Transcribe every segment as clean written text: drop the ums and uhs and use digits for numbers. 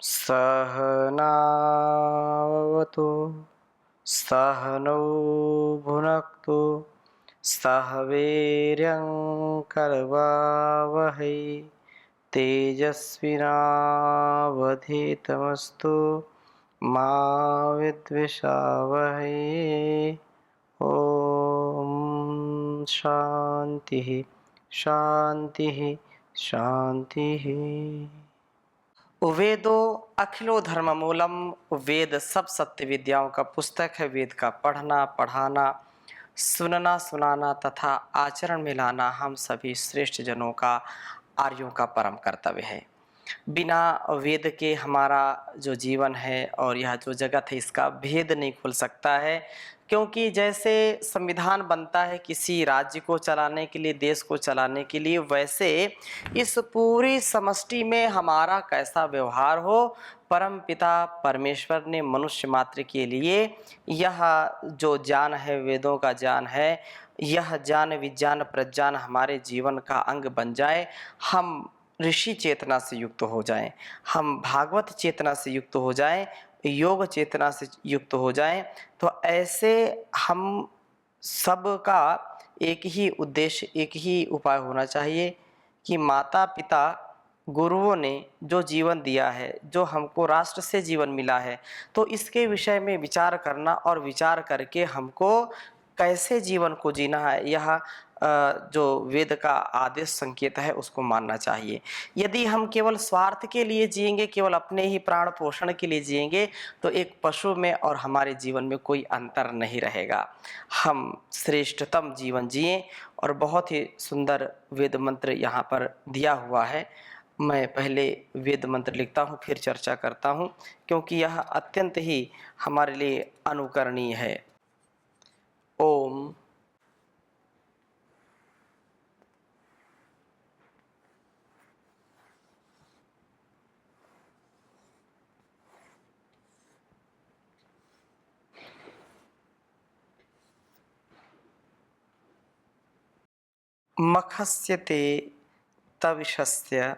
सहनावतु सहनौ भुनक्तु सह वीर्यङ्करवावहै तेजस्विनावधीतमस्तु मा विद्विषावहै। ओम शांति शांति शांति। वेदो अखिलो धर्म मूलम। वेद सब सत्य विद्याओं का पुस्तक है। वेद का पढ़ना पढ़ाना, सुनना सुनाना तथा आचरण में लाना हम सभी श्रेष्ठ जनों का, आर्यों का परम कर्तव्य है। बिना वेद के हमारा जो जीवन है और यह जो जगत है इसका भेद नहीं खुल सकता है। क्योंकि जैसे संविधान बनता है किसी राज्य को चलाने के लिए, देश को चलाने के लिए, वैसे इस पूरी समष्टि में हमारा कैसा व्यवहार हो, परम पिता परमेश्वर ने मनुष्य मात्र के लिए यह जो ज्ञान है, वेदों का ज्ञान है, यह ज्ञान विज्ञान प्रज्ञान हमारे जीवन का अंग बन जाए। हम ऋषि चेतना से युक्त हो जाएं, हम भागवत चेतना से युक्त हो जाएं, योग चेतना से युक्त हो जाएं, तो ऐसे हम सब का एक ही उद्देश्य, एक ही उपाय होना चाहिए कि माता पिता गुरुओं ने जो जीवन दिया है, जो हमको राष्ट्र से जीवन मिला है, तो इसके विषय में विचार करना और विचार करके हमको कैसे जीवन को जीना है, यह जो वेद का आदेश संकेत है उसको मानना चाहिए। यदि हम केवल स्वार्थ के लिए जिएंगे, केवल अपने ही प्राण पोषण के लिए जिएंगे, तो एक पशु में और हमारे जीवन में कोई अंतर नहीं रहेगा। हम श्रेष्ठतम जीवन जिएं। और बहुत ही सुंदर वेद मंत्र यहाँ पर दिया हुआ है। मैं पहले वेद मंत्र लिखता हूँ, फिर चर्चा करता हूँ, क्योंकि यह अत्यंत ही हमारे लिए अनुकरणीय है। ओम मखस्य ते तविषस्य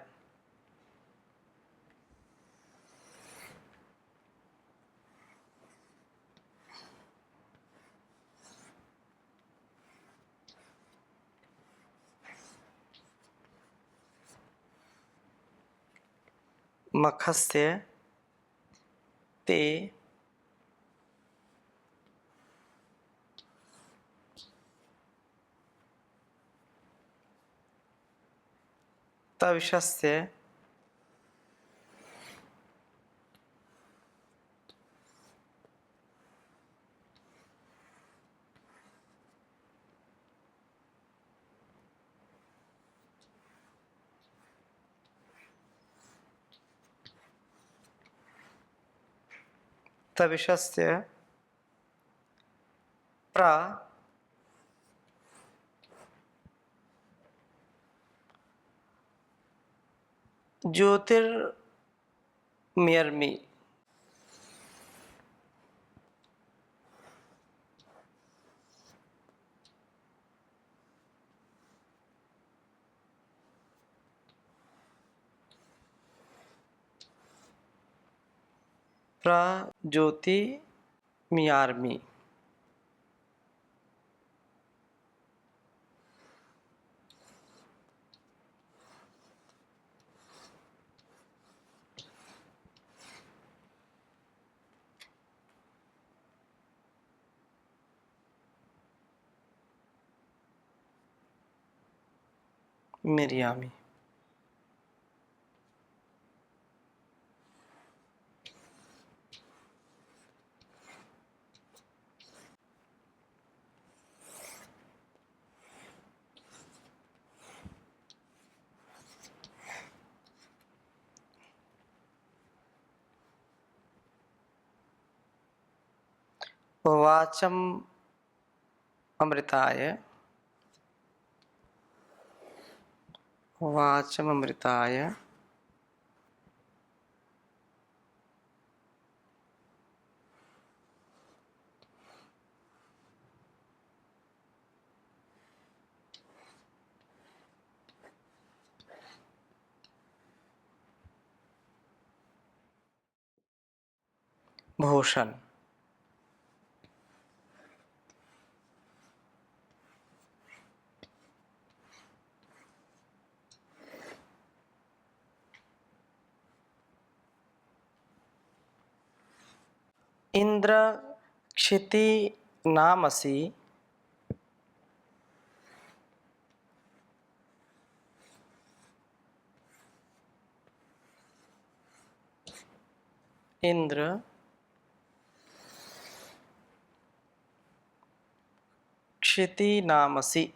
मखस्य ते तविषस्य तविषस्य प्र ज्योतिर्मयर्मि। प्रज्योतिर्मयार्मि। मिरियामी। वाचम अमृताय वाचम अमृताय भूषण। इंद्र क्षिति नामसि इंद्र क्षिति नामसि।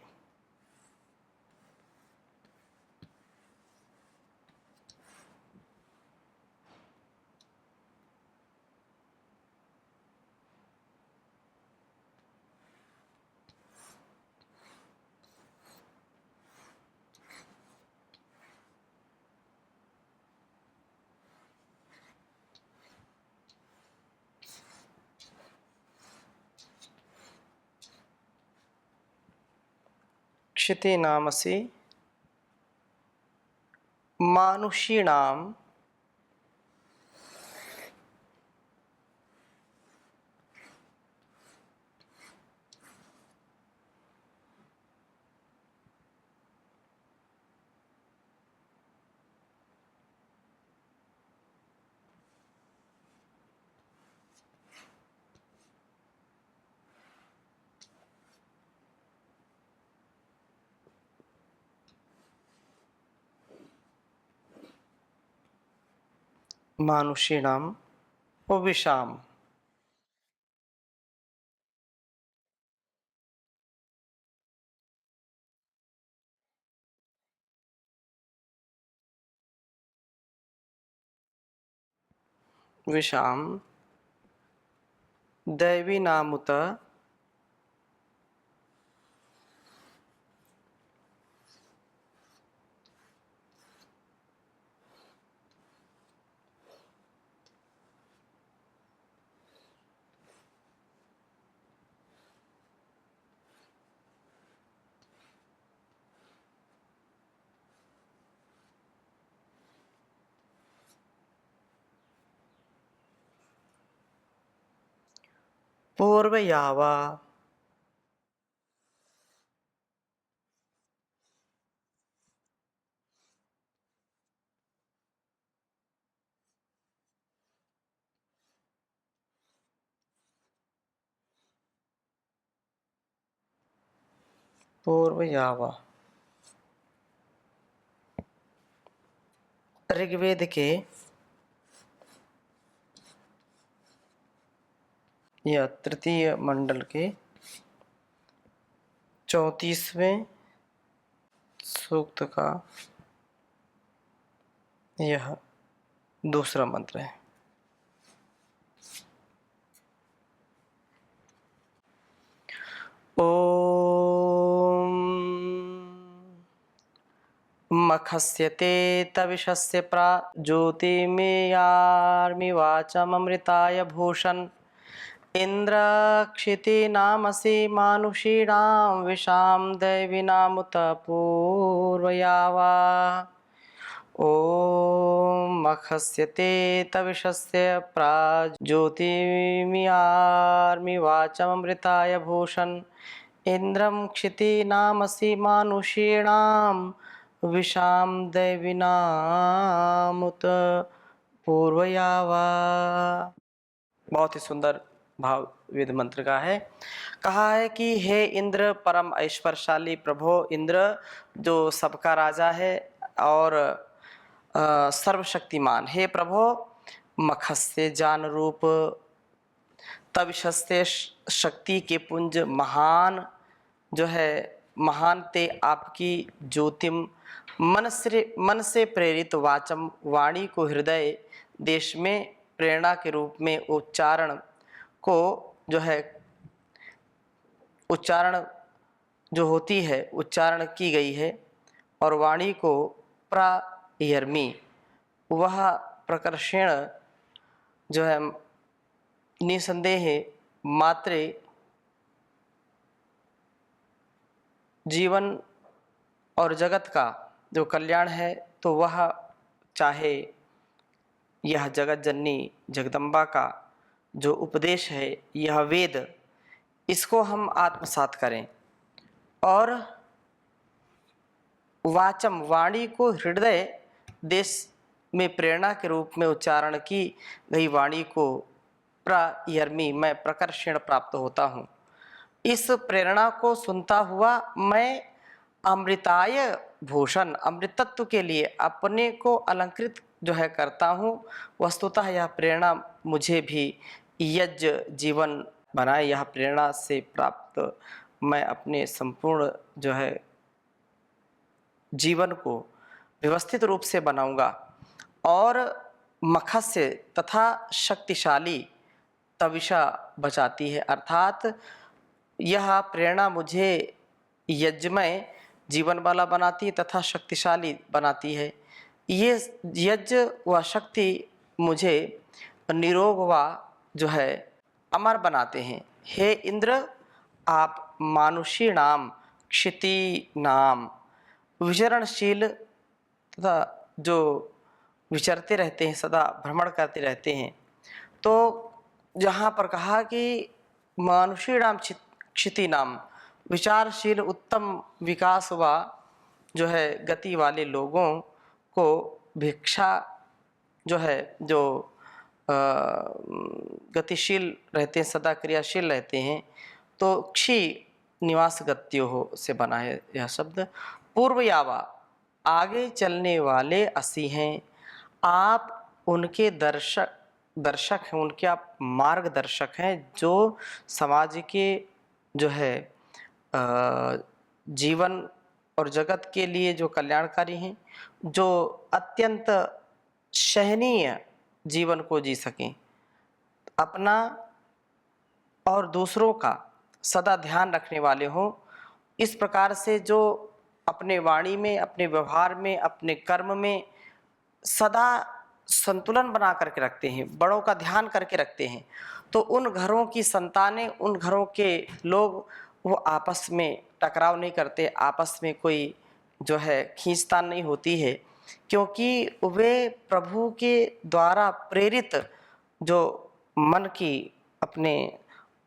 क्षिति नामसि मानुषीणाम मानुषीणाम विषाम। विषाम दैवी नामुत पूर्वयावा पूर्वयावा। ऋग्वेद के या तृतीय मंडल के 34वें सूक्त का यह दूसरा मंत्र है। ओम मखस्यते तविषस्य प्रा ज्योतिमेयार्मिवाचममृताय भूषण इंद्र क्षितिनामसि मानुषीणां विषां दैवीनामुत पूर्वयावा। ओम मखस्यते तविषस्य प्राज्योतिमियार्मिवाचममृताय भूषण इंद्रं क्षितिनामसि मानुषीणां विषां दैवीनामुत पूर्वयावा। बहुत ही सुंदर भाव वेद मंत्र का है। कहा है कि हे इंद्र परम ऐश्वर्यशाली प्रभो इंद्र जो सबका राजा है और सर्वशक्तिमान, हे प्रभो मखस्य जान रूप तविषस्य शक्ति के पुंज महान जो है महान ते आपकी ज्योतिम मन से प्रेरित वाचम वाणी को हृदय देश में प्रेरणा के रूप में उच्चारण को जो है उच्चारण जो होती है उच्चारण की गई है और वाणी को प्रायर्मी वह प्रकर्षण जो है निसंदेह मात्र जीवन और जगत का जो कल्याण है तो वह चाहे यह जगत जननी जगदम्बा का जो उपदेश है, यह वेद, इसको हम आत्मसात करें और वाचम वाणी को हृदय देश में प्रेरणा के रूप में उच्चारण की गई वाणी को प्रयर्मी मैं प्रकर्षण प्राप्त होता हूँ। इस प्रेरणा को सुनता हुआ मैं अमृताय भूषण अमृतत्व के लिए अपने को अलंकृत जो है करता हूँ। वस्तुतः यह प्रेरणा मुझे भी यज्ञ जीवन बनाए, यह प्रेरणा से प्राप्त मैं अपने संपूर्ण जो है जीवन को व्यवस्थित रूप से बनाऊंगा और मत्स्य तथा शक्तिशाली तविषा बचाती है, अर्थात यह प्रेरणा मुझे यज्ञमय जीवन वाला बनाती तथा शक्तिशाली बनाती है। ये यज्ञ व शक्ति मुझे निरोग व जो है अमर बनाते हैं। हे इंद्र, आप मानुषी नाम क्षिति नाम विचरणशील तथा जो विचरते रहते हैं, सदा भ्रमण करते रहते हैं। तो जहाँ पर कहा कि मानुषी नाम क्षिति नाम विचारशील उत्तम विकास व जो है गति वाले लोगों को भिक्षा जो है जो गतिशील रहते हैं, सदा क्रियाशील रहते हैं, तो क्षी निवास गत्यो हो से बना है यह शब्द। पूर्व यावा आगे चलने वाले असी हैं, आप उनके दर्शक हैं, उनके आप मार्गदर्शक हैं जो समाज के जो है जीवन और जगत के लिए जो कल्याणकारी हैं, जो अत्यंत सहनीय जीवन को जी सकें, अपना और दूसरों का सदा ध्यान रखने वाले हों। इस प्रकार से जो अपने वाणी में, अपने व्यवहार में, अपने कर्म में सदा संतुलन बना करके रखते हैं, बड़ों का ध्यान करके रखते हैं, तो उन घरों की संतानें, उन घरों के लोग वो आपस में टकराव नहीं करते, आपस में कोई जो है खींचतान नहीं होती है, क्योंकि वे प्रभु के द्वारा प्रेरित जो मन की अपने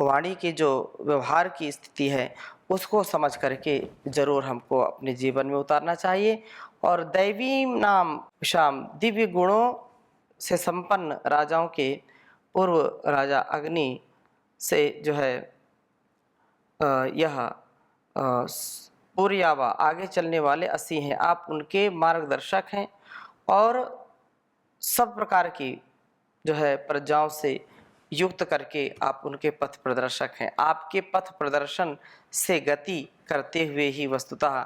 वाणी की जो व्यवहार की स्थिति है उसको समझ करके जरूर हमको अपने जीवन में उतारना चाहिए। और दैवी नाम शाम दिव्य गुणों से संपन्न राजाओं के पूर्व राजा अग्नि से जो है यह पूर्यावा आगे चलने वाले असी हैं, आप उनके मार्गदर्शक हैं और सब प्रकार की जो है प्रजाओं से युक्त करके आप उनके पथ प्रदर्शक हैं। आपके पथ प्रदर्शन से गति करते हुए ही वस्तुतः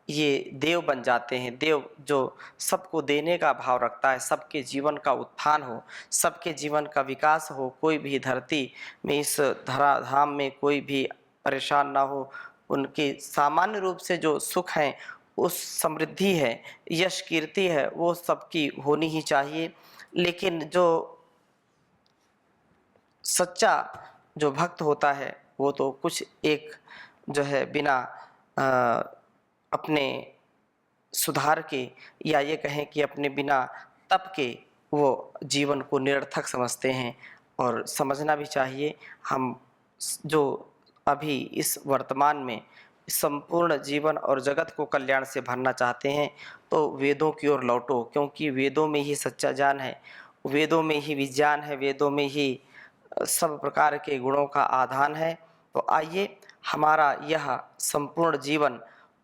ये देव बन जाते हैं। देव जो सबको देने का भाव रखता है, सबके जीवन का उत्थान हो, सबके जीवन का विकास हो, कोई भी धरती में इस धराधाम में कोई भी परेशान ना हो, उनके सामान्य रूप से जो सुख हैं, उस समृद्धि है, यश कीर्ति है, वो सबकी होनी ही चाहिए। लेकिन जो सच्चा जो भक्त होता है वो तो कुछ एक जो है बिना अपने सुधार के या ये कहें कि अपने बिना तप के वो जीवन को निरर्थक समझते हैं। और समझना भी चाहिए, हम जो अभी इस वर्तमान में संपूर्ण जीवन और जगत को कल्याण से भरना चाहते हैं तो वेदों की ओर लौटो, क्योंकि वेदों में ही सच्चा ज्ञान है, वेदों में ही विज्ञान है, वेदों में ही सब प्रकार के गुणों का आधान है। तो आइए हमारा यह संपूर्ण जीवन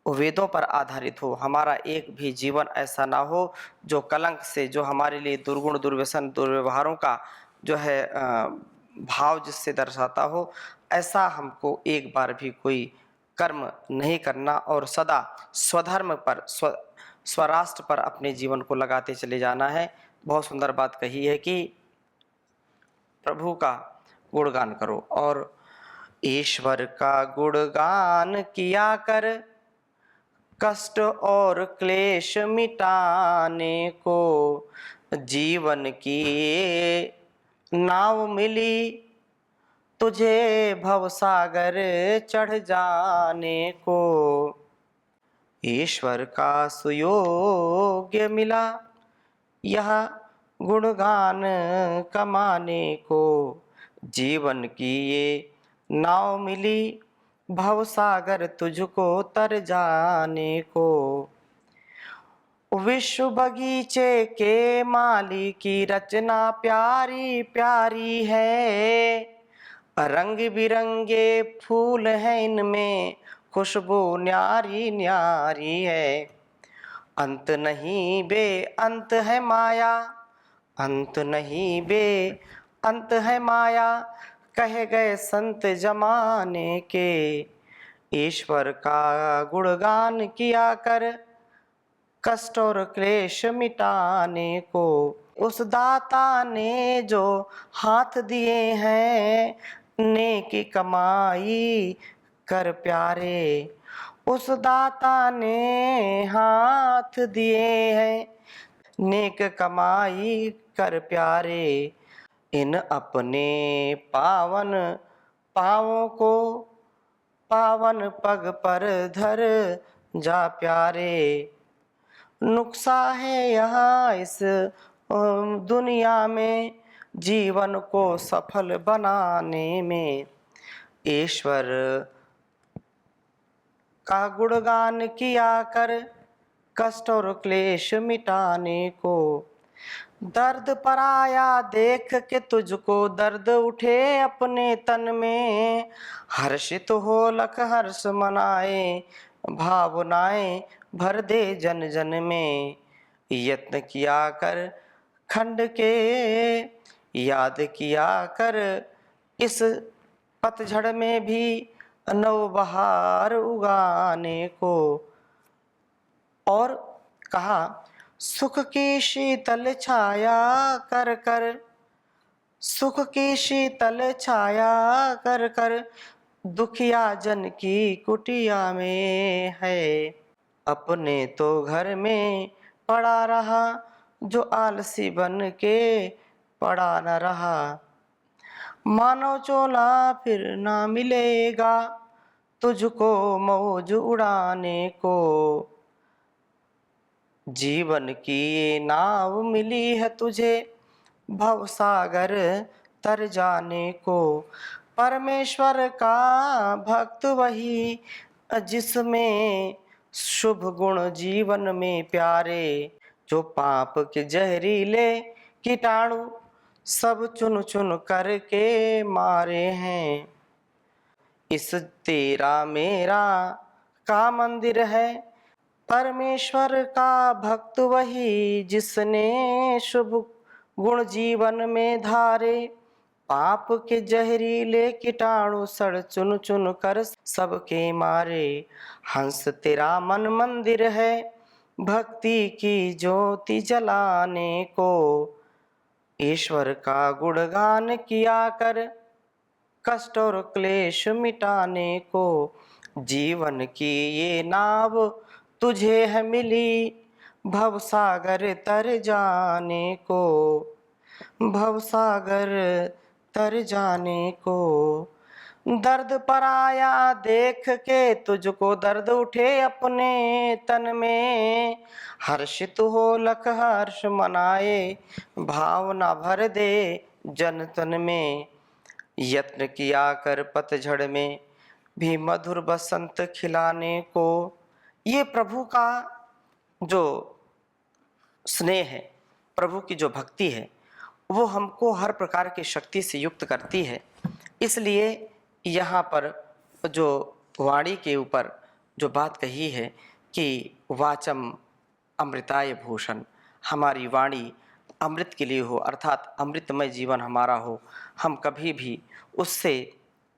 वेदों पर आधारित हो, हमारा एक भी जीवन ऐसा ना हो जो कलंक से, जो हमारे लिए दुर्गुण दुर्व्यसन दुर्व्यवहारों का जो है भाव जिससे दर्शाता हो, ऐसा हमको एक बार भी कोई कर्म नहीं करना और सदा स्वधर्म पर स्वराष्ट्र पर अपने जीवन को लगाते चले जाना है। बहुत सुंदर बात कही है कि प्रभु का गुणगान करो और ईश्वर का गुणगान किया कर, कष्ट और क्लेश मिटाने को जीवन की नाव मिली, तुझे भवसागर चढ़ जाने को। ईश्वर का सुयोग्य मिला यह गुणगान कमाने को, जीवन की ये नाव मिली भवसागर तुझको तर जाने को। विश्व बगीचे के माली की रचना प्यारी प्यारी है। रंग बिरंगे फूल हैं इनमें, खुशबू न्यारी न्यारी है। अंत नहीं बे अंत है माया, अंत नहीं बे अंत है माया, कहे गए संत जमाने के। ईश्वर का गुणगान किया कर, कष्ट और क्लेश मिटाने को। उस दाता ने जो हाथ दिए हैं, नेकी कमाई कर प्यारे। उस दाता ने हाथ दिए हैं, नेक कमाई कर प्यारे। इन अपने पावन पाँवों को पावन पग पर धर जा प्यारे। नुक्सा है यहाँ इस दुनिया में, जीवन को सफल बनाने में। ईश्वर का गुणगान किया कर, कष्ट और क्लेश मिटाने को। दर्द पराया देख के तुझको दर्द उठे अपने तन में। हर्षित हो लख हर्ष मनाए, भावनाएं भर दे जन जन में। यत्न किया कर खंड के, याद किया कर इस पतझड़ में भी नव बहार उगाने को। और कहा, सुख की शीतल छाया कर कर, सुख की शीतल छाया कर कर, दुखिया जन की कुटिया में है। अपने तो घर में पड़ा रहा, जो आलसी बन के पड़ा न रहा। मानो चोला फिर ना मिलेगा, तुझको मौज उड़ाने को। जीवन की ये नाव मिली है तुझे, भवसागर तर जाने को। परमेश्वर का भक्त वही, जिसमें शुभ गुण जीवन में प्यारे। जो पाप के जहरीले कीटाणु सब चुन चुन करके मारे हैं। इस तेरा मेरा का मंदिर है, परमेश्वर का भक्त वही, जिसने शुभ गुण जीवन में धारे। पाप के जहरीले कीटाणु सड़ चुन चुन कर सबके मारे। हंस तेरा मन मंदिर है, भक्ति की ज्योति जलाने को। ईश्वर का गुणगान किया कर, कष्ट और क्लेश मिटाने को। जीवन की ये नाव तुझे है मिली, भवसागर तर जाने को। भवसागर तर जाने को। दर्द पराया देख के तुझको दर्द उठे अपने तन में। हर्षित हो लख हर्ष मनाए, भावना भर दे जन तन में। यत्न किया कर पतझड़ में भी मधुर बसंत खिलाने को। ये प्रभु का जो स्नेह है, प्रभु की जो भक्ति है, वो हमको हर प्रकार की शक्ति से युक्त करती है। इसलिए यहाँ पर जो वाणी के ऊपर जो बात कही है कि वाचम अमृताय भूषण, हमारी वाणी अमृत के लिए हो, अर्थात अमृतमय जीवन हमारा हो। हम कभी भी उससे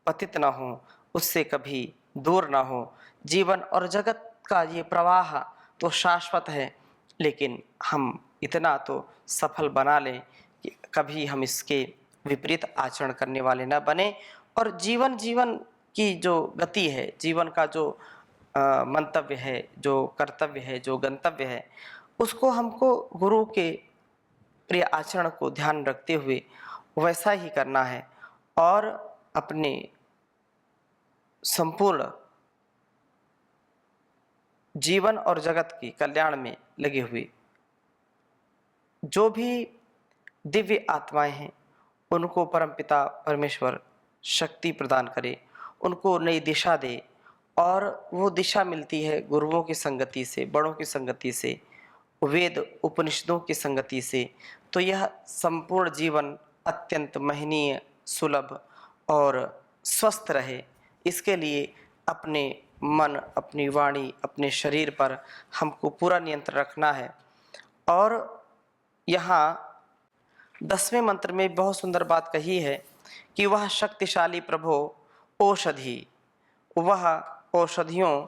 पतित न हो, उससे कभी दूर न हो। जीवन और जगत का ये प्रवाह तो शाश्वत है, लेकिन हम इतना तो सफल बना लें कि कभी हम इसके विपरीत आचरण करने वाले न बने। और जीवन की जो गति है, जीवन का जो मंतव्य है, जो कर्तव्य है, जो गंतव्य है, उसको हमको गुरु के प्रिय आचरण को ध्यान रखते हुए वैसा ही करना है और अपने संपूर्ण जीवन और जगत की कल्याण में लगे हुए जो भी दिव्य आत्माएं हैं, उनको परमपिता परमेश्वर शक्ति प्रदान करे, उनको नई दिशा दे। और वो दिशा मिलती है गुरुओं की संगति से, बड़ों की संगति से, वेद उपनिषदों की संगति से। तो यह संपूर्ण जीवन अत्यंत महनीय, सुलभ और स्वस्थ रहे, इसके लिए अपने मन, अपनी वाणी, अपने शरीर पर हमको पूरा नियंत्रण रखना है। और यहाँ 10वें मंत्र में बहुत सुंदर बात कही है कि वह शक्तिशाली प्रभु औषधि, वह औषधियों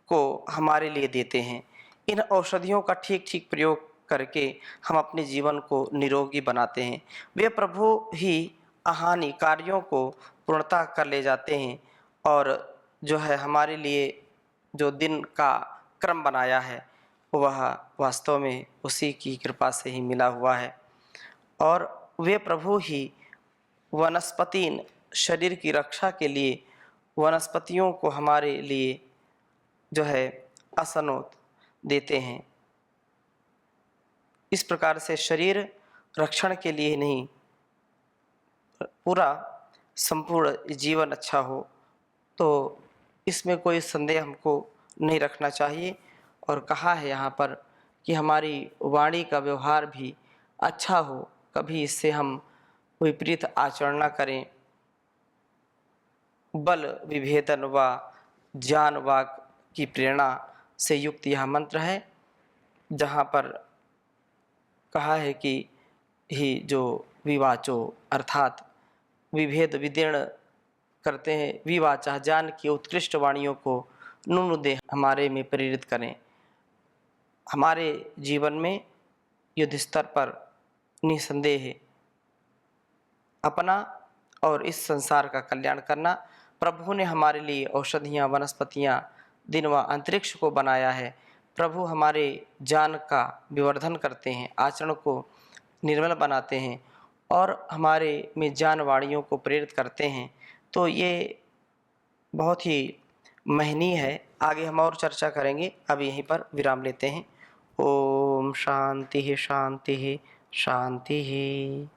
को हमारे लिए देते हैं। इन औषधियों का ठीक ठीक प्रयोग करके हम अपने जीवन को निरोगी बनाते हैं। वे प्रभु ही हानि कार्यों को पूर्णता कर ले जाते हैं और जो है हमारे लिए जो दिन का क्रम बनाया है वह वास्तव में उसी की कृपा से ही मिला हुआ है। और वे प्रभु ही वनस्पति शरीर की रक्षा के लिए वनस्पतियों को हमारे लिए जो है असनोत देते हैं। इस प्रकार से शरीर रक्षण के लिए नहीं, पूरा संपूर्ण जीवन अच्छा हो, तो इसमें कोई संदेह हमको नहीं रखना चाहिए। और कहा है यहाँ पर कि हमारी वाणी का व्यवहार भी अच्छा हो, कभी इससे हम विपरीत आचरण न करें। बल विभेदन व ज्ञान वाक की प्रेरणा से युक्त यह मंत्र है, जहाँ पर कहा है कि ही जो विवाचो अर्थात विभेद विदीर्ण करते हैं, विवाचा ज्ञान की उत्कृष्ट वाणियों को नुनुदे हमारे में प्रेरित करें। हमारे जीवन में युद्ध स्तर पर निसंदेह अपना और इस संसार का कल्याण करना। प्रभु ने हमारे लिए औषधियाँ, वनस्पतियाँ, दिन व अंतरिक्ष को बनाया है। प्रभु हमारे ज्ञान का विवर्धन करते हैं, आचरण को निर्मल बनाते हैं और हमारे में ज्ञान वाणियों को प्रेरित करते हैं। तो ये बहुत ही महनीय है। आगे हम और चर्चा करेंगे, अब यहीं पर विराम लेते हैं। ओम शांति शांति शांति।